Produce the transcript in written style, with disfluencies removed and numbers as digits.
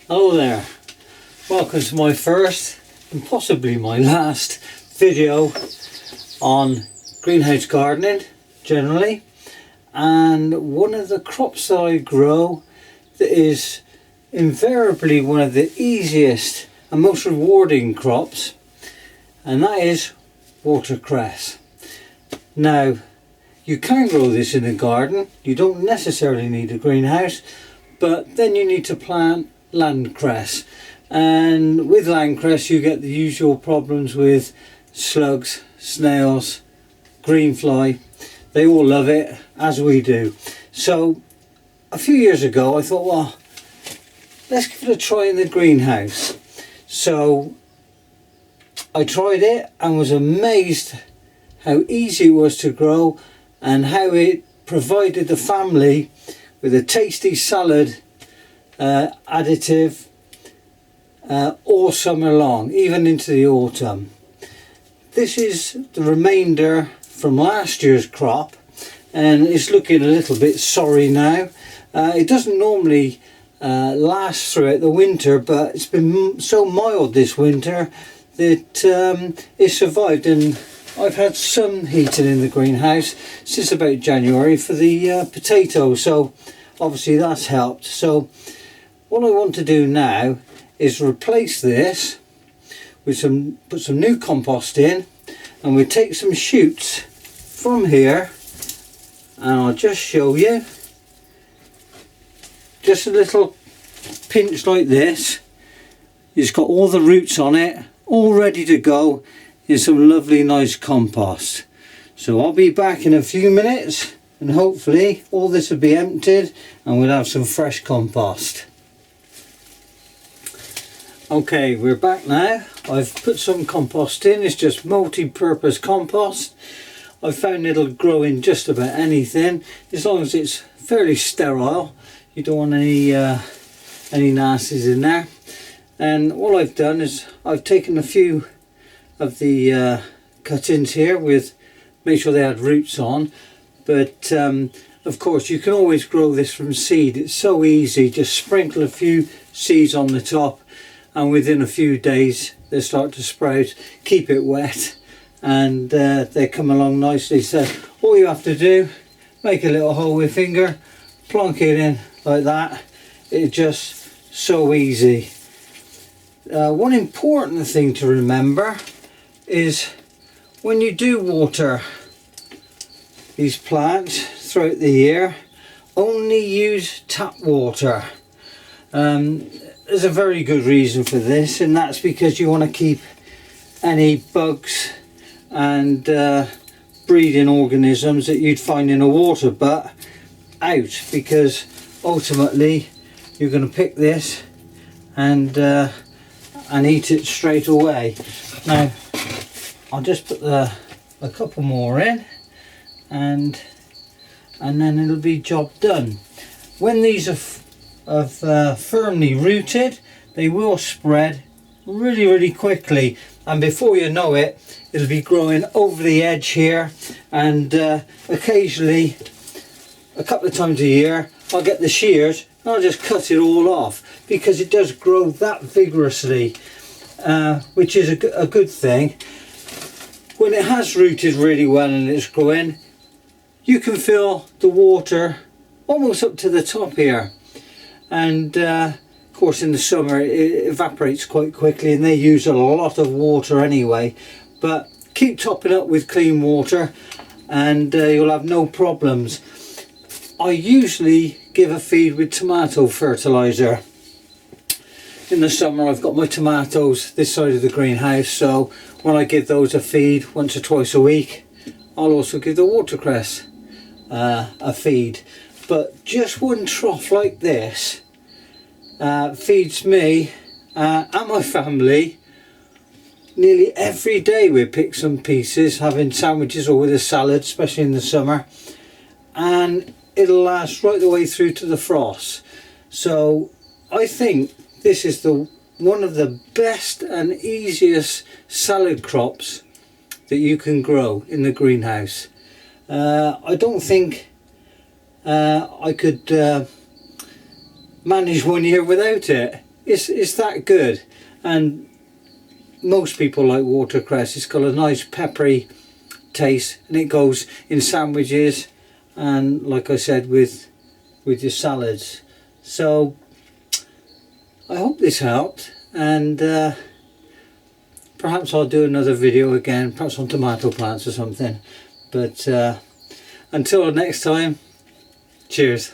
Hello there, welcome to my first and possibly my last video on greenhouse gardening generally. And one of the crops that I grow that is invariably one of the easiest and most rewarding crops, and that is watercress. Now, you can grow this in a garden, you don't necessarily need a greenhouse, but then you need to plant landcress, and with landcress you get the usual problems with slugs, snails, greenfly. They all love it, as we do. So a few years ago I thought, well, let's give it a try in the greenhouse. So I tried it and was amazed how easy it was to grow and how it provided the family with a tasty salad additive all summer long, even into the autumn. This is the remainder from last year's crop, and it's looking a little bit sorry now. It doesn't normally last throughout the winter, but it's been so mild this winter that it survived, and I've had some heating in the greenhouse since about January for the potatoes, so obviously that's helped. So what I want to do now is replace this with put some new compost in, and we'll take some shoots from here, and I'll just show you, just a little pinch like this. It's got all the roots on it, all ready to go in some lovely nice compost. So I'll be back in a few minutes, and hopefully all this will be emptied and we'll have some fresh compost. Okay, we're back now. I've put some compost in. It's just multi-purpose compost. I've found it'll grow in just about anything as long as it's fairly sterile. You don't want any nasties in there. And what I've done is I've taken a few of the cuttings here with, make sure they had roots on, but of course you can always grow this from seed. It's so easy. Just sprinkle a few seeds on the top, and within a few days they start to sprout. Keep it wet and they come along nicely. So all you have to do, make a little hole with your finger, plonk it in like that. It's just so easy. One important thing to remember is when you do water these plants throughout the year, only use tap water. There's a very good reason for this, and that's because you want to keep any bugs and breeding organisms that you'd find in the water butt out, because ultimately you're going to pick this and eat it straight away. Now I'll just put a couple more in, and then it'll be job done. When these are firmly rooted, they will spread really quickly, and before you know it, it'll be growing over the edge here, and occasionally, a couple of times a year, I'll get the shears and I'll just cut it all off, because it does grow that vigorously, which is a good thing. When it has rooted really well and it's growing, you can feel the water almost up to the top here, and of course in the summer it evaporates quite quickly and they use a lot of water anyway, but keep topping up with clean water and you'll have no problems. I usually give a feed with tomato fertilizer. In the summer I've got my tomatoes this side of the greenhouse, so when I give those a feed once or twice a week, I'll also give the watercress a feed. But just one trough like this feeds me and my family nearly every day. We pick some pieces, having sandwiches or with a salad, especially in the summer, and it'll last right the way through to the frost. So I think this is one of the best and easiest salad crops that you can grow in the greenhouse. I don't think I could manage one year without it. it's that good. And most people like watercress. It's got a nice peppery taste, and it goes in sandwiches and, like I said, with your salads. So I hope this helped, and perhaps I'll do another video again, perhaps on tomato plants or something. But until next time, cheers.